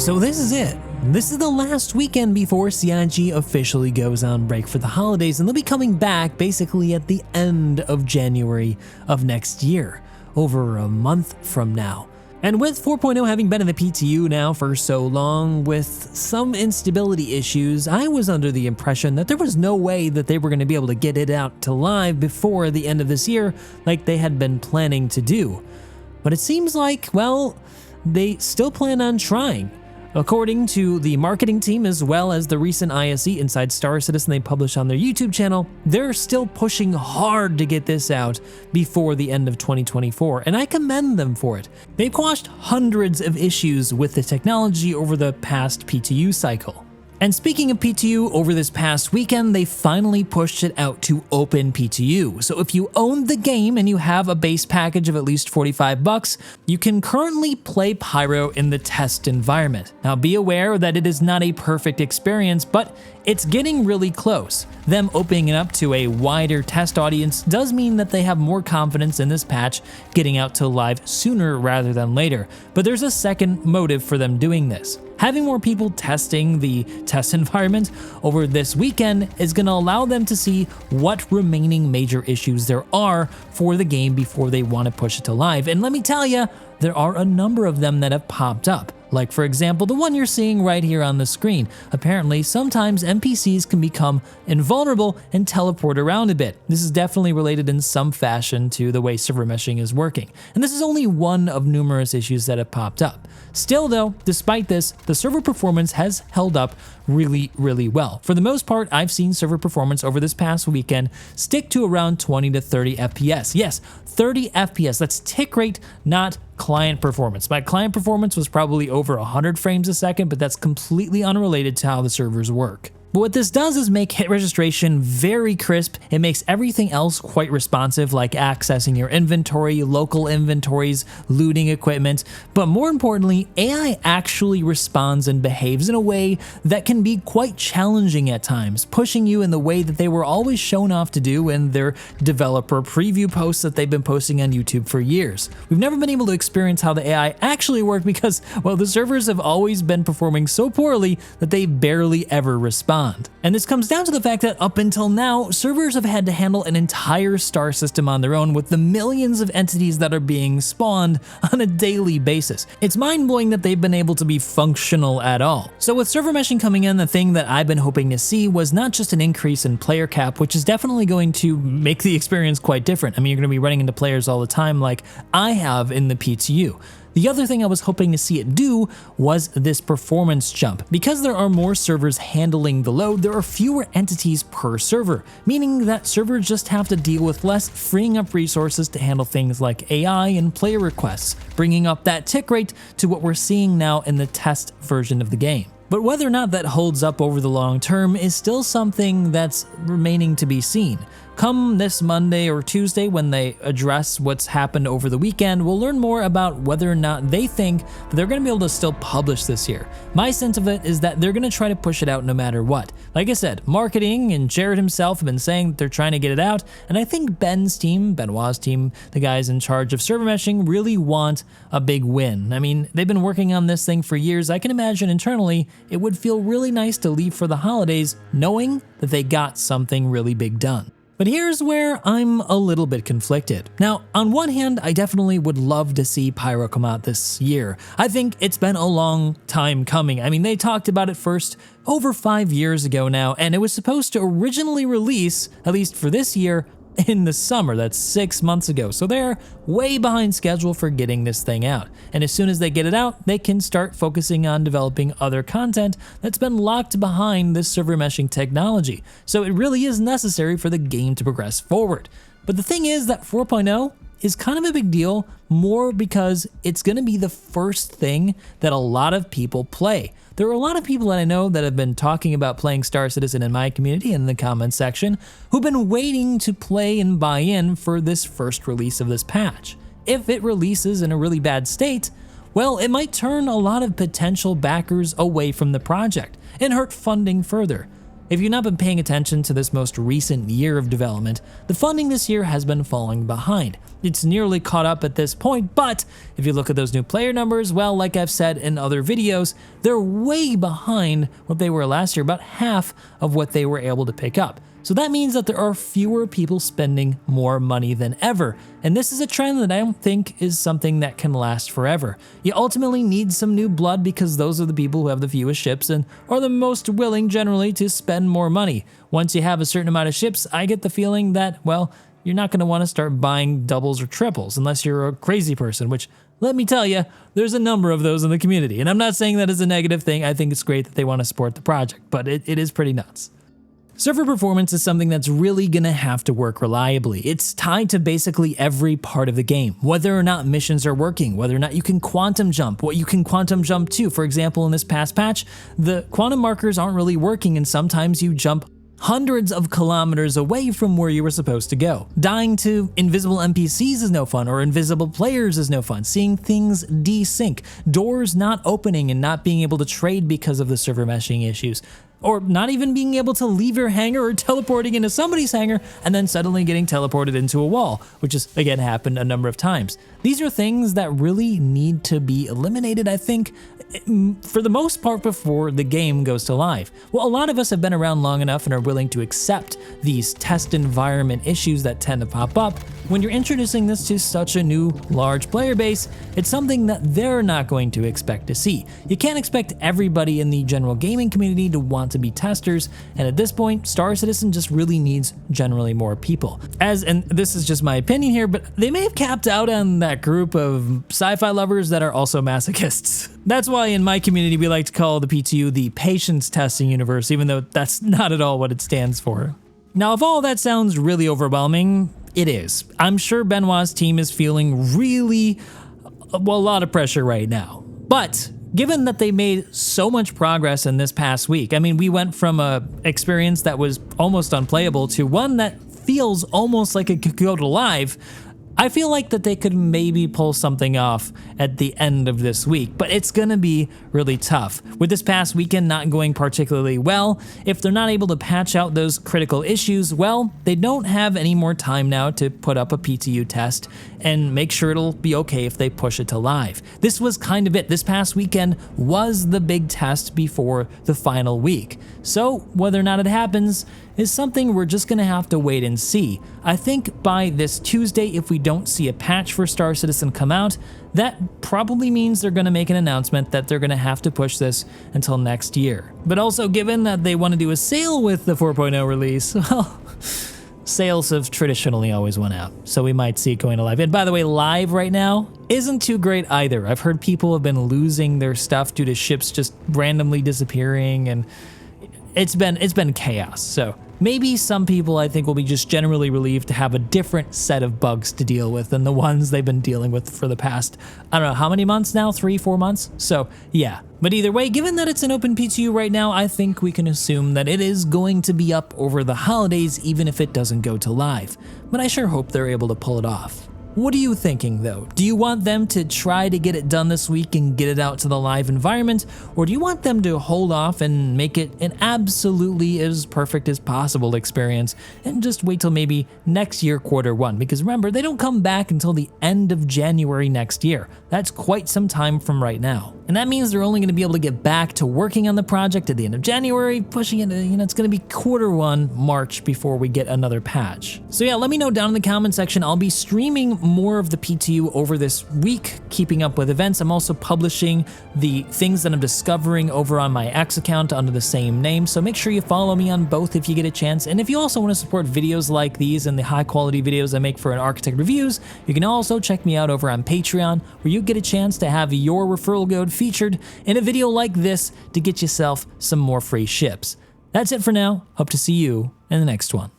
So this is it. This is the last weekend before CIG officially goes on break for the holidays, and they'll be coming back basically at the end of January of next year, over a month from now. And with 4.0 having been in the PTU now for so long, with some instability issues, I was under the impression that there was no way that they were going to be able to get it out to live before the end of this year like they had been planning to do. But it seems like, well, they still plan on trying. According to the marketing team, as well as the recent ISE Inside Star Citizen they published on their YouTube channel, they're still pushing hard to get this out before the end of 2024, and I commend them for it. They've quashed hundreds of issues with the technology over the past PTU cycle. And speaking of PTU, over this past weekend, they finally pushed it out to Open PTU. So if you own the game and you have a base package of at least $45, you can currently play Pyro in the test environment. Now be aware that it is not a perfect experience, but it's getting really close. Them opening it up to a wider test audience does mean that they have more confidence in this patch getting out to live sooner rather than later. But there's a second motive for them doing this. Having more people testing the test environment over this weekend is going to allow them to see what remaining major issues there are for the game before they want to push it to live. And let me tell you, there are a number of them that have popped up. Like, for example, the one you're seeing right here on the screen. Apparently, sometimes NPCs can become invulnerable and teleport around a bit. This is definitely related in some fashion to the way server meshing is working. And this is only one of numerous issues that have popped up. Still though, despite this, the server performance has held up really well. For the most part, I've seen server performance over this past weekend stick to around 20 to 30 FPS. Yes, 30 FPS, that's tick rate, not client performance. My client performance was probably over 100 frames a second, but that's completely unrelated to how the servers work. But what this does is make hit registration very crisp. It makes everything else quite responsive, like accessing your inventory, local inventories, looting equipment. But more importantly, AI actually responds and behaves in a way that can be quite challenging at times, pushing you in the way that they were always shown off to do in their developer preview posts that they've been posting on YouTube for years. We've never been able to experience how the AI actually worked because, well, the servers have always been performing so poorly that they barely ever respond. And this comes down to the fact that up until now, servers have had to handle an entire star system on their own with the millions of entities that are being spawned on a daily basis. It's mind-blowing that they've been able to be functional at all. So with server meshing coming in, the thing that I've been hoping to see was not just an increase in player cap, which is definitely going to make the experience quite different. I mean, you're going to be running into players all the time like I have in the PTU. The other thing I was hoping to see it do was this performance jump. Because there are more servers handling the load, there are fewer entities per server, meaning that servers just have to deal with less, freeing up resources to handle things like AI and player requests, bringing up that tick rate to what we're seeing now in the test version of the game. But whether or not that holds up over the long term is still something that's remaining to be seen. Come this Monday or Tuesday when they address what's happened over the weekend, we'll learn more about whether or not they think that they're going to be able to still publish this year. My sense of it is that they're going to try to push it out no matter what. Like I said, marketing and Jared himself have been saying that they're trying to get it out, and I think Benoit's team, the guys in charge of server meshing, really want a big win. I mean, they've been working on this thing for years. I can imagine internally it would feel really nice to leave for the holidays knowing that they got something really big done. But here's where I'm a little bit conflicted. Now, on one hand, I definitely would love to see Pyro come out this year. I think it's been a long time coming. I mean, they talked about it first over 5 years ago now, and it was supposed to originally release, at least for this year, in the summer. That's 6 months ago. So they're way behind schedule for getting this thing out. And as soon as they get it out, they can start focusing on developing other content that's been locked behind this server meshing technology. So it really is necessary for the game to progress forward. But the thing is that 4.0 is kind of a big deal, more because it's going to be the first thing that a lot of people play. There are a lot of people that I know that have been talking about playing Star Citizen in my community in the comments section who've been waiting to play and buy in for this first release of this patch. If it releases in a really bad state, well, it might turn a lot of potential backers away from the project and hurt funding further. If you've not been paying attention to this most recent year of development, the funding this year has been falling behind. It's nearly caught up at this point, but if you look at those new player numbers, well, like I've said in other videos, they're way behind what they were last year, about half of what they were able to pick up. So that means that there are fewer people spending more money than ever, and this is a trend that I don't think is something that can last forever. You ultimately need some new blood because those are the people who have the fewest ships and are the most willing generally to spend more money. Once you have a certain amount of ships, I get the feeling that, well, you're not going to want to start buying doubles or triples unless you're a crazy person, which, let me tell you, there's a number of those in the community. And I'm not saying that as a negative thing. I think it's great that they want to support the project, but it is pretty nuts. Server performance is something that's really gonna have to work reliably. It's tied to basically every part of the game, whether or not missions are working, whether or not you can quantum jump, what you can quantum jump to. For example, in this past patch, the quantum markers aren't really working and sometimes you jump hundreds of kilometers away from where you were supposed to go. Dying to invisible NPCs is no fun, or invisible players is no fun. Seeing things desync, doors not opening and not being able to trade because of the server meshing issues, or not even being able to leave your hangar or teleporting into somebody's hangar and then suddenly getting teleported into a wall, which has again happened a number of times. These are things that really need to be eliminated, I think, for the most part before the game goes to live. Well, a lot of us have been around long enough and are willing to accept these test environment issues that tend to pop up. When you're introducing this to such a new large player base, it's something that they're not going to expect to see. You can't expect everybody in the general gaming community to want to be testers, and at this point, Star Citizen just really needs generally more people. And this is just my opinion here, but they may have capped out on that group of sci-fi lovers that are also masochists. That's why in my community we like to call the PTU the patience testing universe, even though that's not at all what it stands for. Now, if all that sounds really overwhelming, it is. I'm sure Benoit's team is feeling really, well, a lot of pressure right now. But given that they made so much progress in this past week, I mean, we went from an experience that was almost unplayable to one that feels almost like it could go to live, I feel like that they could maybe pull something off at the end of this week, but it's gonna be really tough. With this past weekend not going particularly well, if they're not able to patch out those critical issues, well, they don't have any more time now to put up a PTU test and make sure it'll be okay if they push it to live. This was kind of it. This past weekend was the big test before the final week. So whether or not it happens is something we're just gonna have to wait and see. I think by this Tuesday, if we don't see a patch for Star Citizen come out, that probably means they're gonna make an announcement that they're gonna have to push this until next year. But also, given that they wanna do a sale with the 4.0 release, well, sales have traditionally always went out, so we might see it going to live. And by the way, live right now isn't too great either. I've heard people have been losing their stuff due to ships just randomly disappearing, and it's been chaos. So maybe some people, I think, will be just generally relieved to have a different set of bugs to deal with than the ones they've been dealing with for the past, I don't know, how many months now? 3-4 months? So yeah. But either way, given that it's an open PTU right now, I think we can assume that it is going to be up over the holidays, even if it doesn't go to live. But I sure hope they're able to pull it off. What are you thinking though? Do you want them to try to get it done this week and get it out to the live environment? Or do you want them to hold off and make it an absolutely as perfect as possible experience and just wait till maybe next year, Q1? Because remember, they don't come back until the end of January next year. That's quite some time from right now. And that means they're only going to be able to get back to working on the project at the end of January, pushing it, it's going to be Q1 March before we get another patch. So yeah, let me know down in the comment section. I'll be streaming more of the PTU over this week, keeping up with events. I'm also publishing the things that I'm discovering over on my X account under the same name, so make sure you follow me on both if you get a chance. And if you also want to support videos like these and the high quality videos I make for an Architect Reviews, you can also check me out over on Patreon, where you get a chance to have your referral code featured in a video like this to get yourself some more free ships. That's it for now. Hope to see you in the next one.